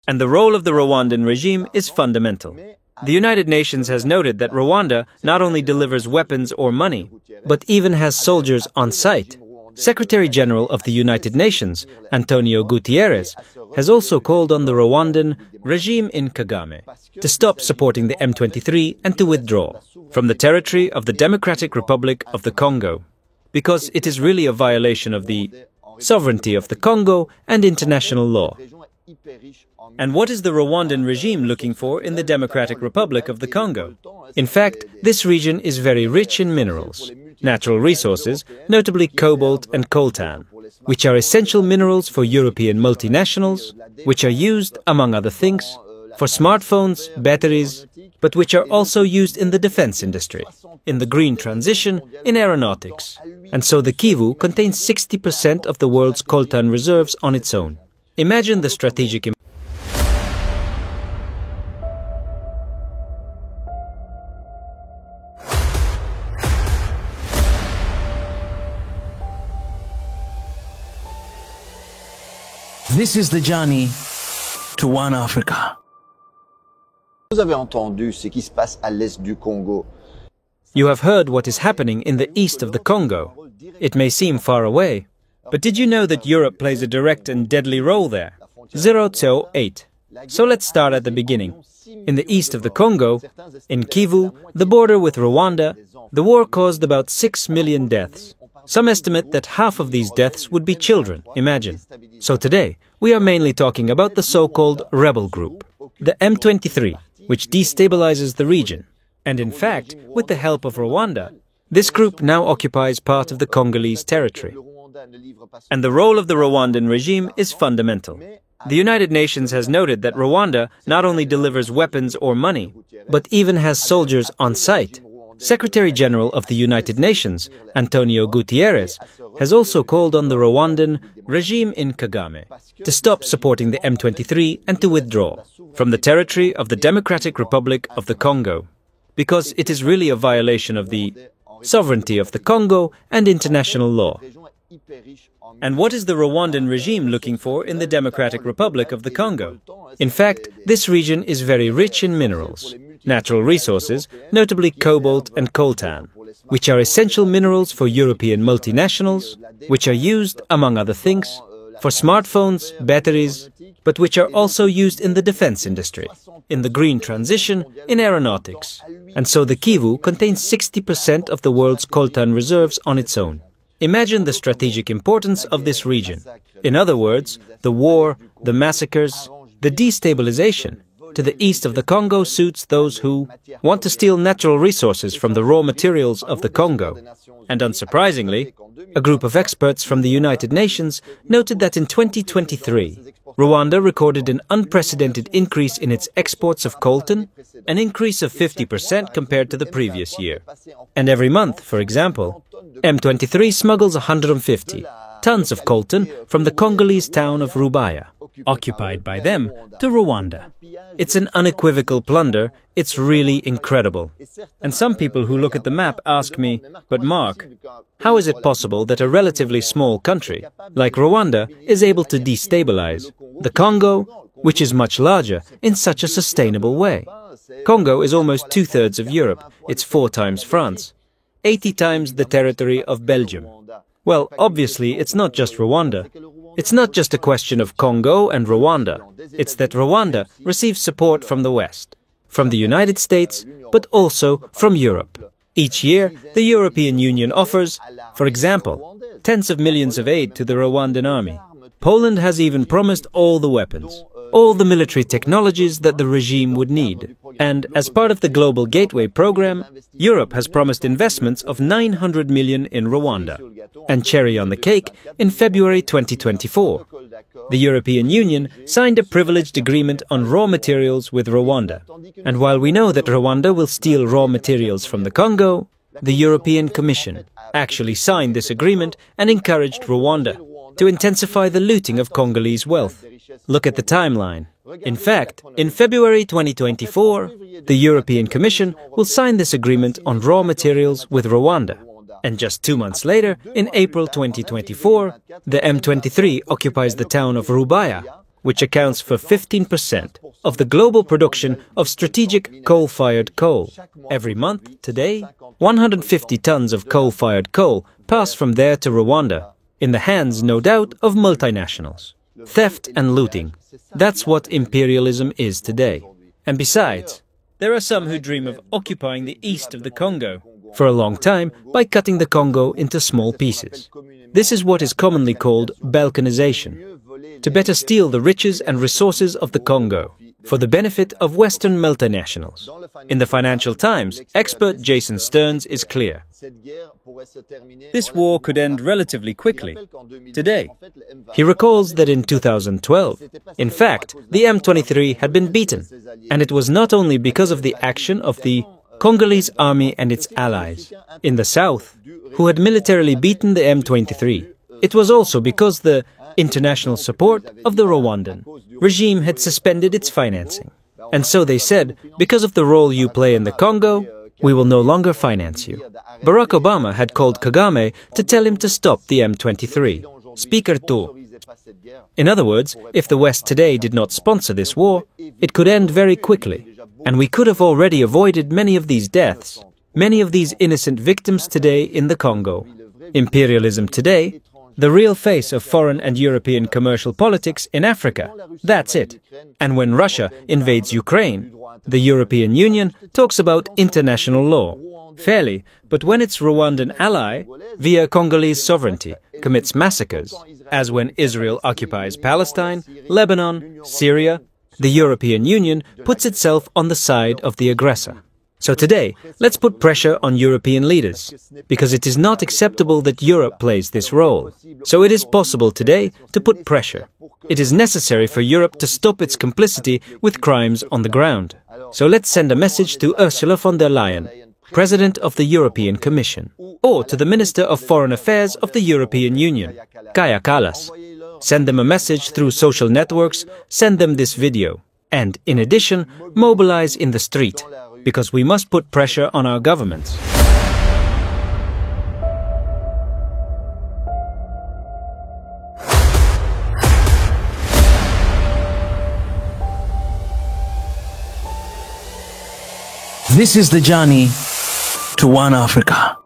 And the role of the Rwandan regime is fundamental. The United Nations has noted that Rwanda not only delivers weapons or money, but even has soldiers on site. Secretary General of the United Nations, Antonio Guterres, has also called on the Rwandan regime in Kagame to stop supporting the M23 and to withdraw from the territory of the Democratic Republic of the Congo, because it is really a violation of the sovereignty of the Congo and international law. And what is the Rwandan regime looking for in the Democratic Republic of the Congo? In fact, this region is very rich in minerals, natural resources, notably cobalt and coltan, which are essential minerals for European multinationals, which are used, among other things, for smartphones, batteries, but which are also used in the defense industry, in the green transition, in aeronautics. And so the Kivu contains 60% of the world's coltan reserves on its own. Imagine the strategic importance. This is the journey to one Africa. Vous avez entendu ce qui se passe à l'est du Congo. You have heard what is happening in the east of the Congo. It may seem far away, but did you know that Europe plays a direct and deadly role there? 008. So let's start at the beginning. In the east of the Congo, in Kivu, the border with Rwanda, the war caused about 6 million deaths. Some estimate that half of these deaths would be children, imagine. So today, we are mainly talking about the so-called rebel group, the M23, which destabilizes the region. And in fact, with the help of Rwanda, this group now occupies part of the Congolese territory. And the role of the Rwandan regime is fundamental. The United Nations has noted that Rwanda not only delivers weapons or money, but even has soldiers on site. Secretary General of the United Nations, Antonio Guterres, has also called on the Rwandan regime in Kagame to stop supporting the M23 and to withdraw from the territory of the Democratic Republic of the Congo, because it is really a violation of the sovereignty of the Congo and international law. And what is the Rwandan regime looking for in the Democratic Republic of the Congo? In fact, this region is very rich in minerals, natural resources, notably cobalt and coltan, which are essential minerals for European multinationals, which are used, among other things, for smartphones, batteries, but which are also used in the defense industry, in the green transition, in aeronautics. And so the Kivu contains 60% of the world's coltan reserves on its own. Imagine the strategic importance of this region. In other words, the war, the massacres, the destabilization to the east of the Congo suits those who want to steal natural resources from the raw materials of the Congo. And unsurprisingly, a group of experts from the United Nations noted that in 2023, Rwanda recorded an unprecedented increase in its exports of coltan, an increase of 50% compared to the previous year. And every month, for example, M23 smuggles 150 tons of coltan from the Congolese town of Rubaya, occupied by them, to Rwanda. It's an unequivocal plunder. It's really incredible. And some people who look at the map ask me, but Mark, how is it possible that a relatively small country, like Rwanda, is able to destabilize the Congo, which is much larger, in such a sustainable way? Congo is almost 2/3 of Europe. It's 4 times France, 80 times the territory of Belgium. Well, obviously, it's not just Rwanda. It's not just a question of Congo and Rwanda. It's that Rwanda receives support from the West, from the United States, but also from Europe. Each year, the European Union offers, for example, tens of millions of aid to the Rwandan army. Poland has even promised all the weapons, all the military technologies that the regime would need. And as part of the Global Gateway program, Europe has promised investments of 900 million in Rwanda. And cherry on the cake, in February 2024, the European Union signed a privileged agreement on raw materials with Rwanda. And while we know that Rwanda will steal raw materials from the Congo, the European Commission actually signed this agreement and encouraged Rwanda to intensify the looting of Congolese wealth. Look at the timeline. In fact, in February 2024, the European Commission will sign this agreement on raw materials with Rwanda. And just 2 months later, in April 2024, the M23 occupies the town of Rubaya, which accounts for 15% of the global production of strategic coal-fired coal. Every month, today, 150 tons of coal-fired coal pass from there to Rwanda, in the hands, no doubt, of multinationals. Theft and looting. That's what imperialism is today. And besides, there are some who dream of occupying the east of the Congo for a long time by cutting the Congo into small pieces. This is what is commonly called balkanization, to better steal the riches and resources of the Congo for the benefit of Western multinationals. In the Financial Times, expert Jason Stearns is clear. This war could end relatively quickly, today. He recalls that in 2012, in fact, the M23 had been beaten, and it was not only because of the action of the Congolese army and its allies in the south, who had militarily beaten the M23. It was also because the international support of the Rwandan regime had suspended its financing. And so they said, because of the role you play in the Congo, we will no longer finance you. Barack Obama had called Kagame to tell him to stop the M23. Speaker 2. In other words, if the West today did not sponsor this war, it could end very quickly. And we could have already avoided many of these deaths, many of these innocent victims today in the Congo. Imperialism today, the real face of foreign and European commercial politics in Africa. That's it. And when Russia invades Ukraine, the European Union talks about international law. Fairly, but when its Rwandan ally, via Congolese sovereignty, commits massacres, as when Israel occupies Palestine, Lebanon, Syria, the European Union puts itself on the side of the aggressor. So today, let's put pressure on European leaders, because it is not acceptable that Europe plays this role. So it is possible today to put pressure. It is necessary for Europe to stop its complicity with crimes on the ground. So let's send a message to Ursula von der Leyen, President of the European Commission, or to the Minister of Foreign Affairs of the European Union, Kaja Kallas. Send them a message through social networks, send them this video. And, in addition, mobilize in the street, because we must put pressure on our governments. This is the journey to one Africa.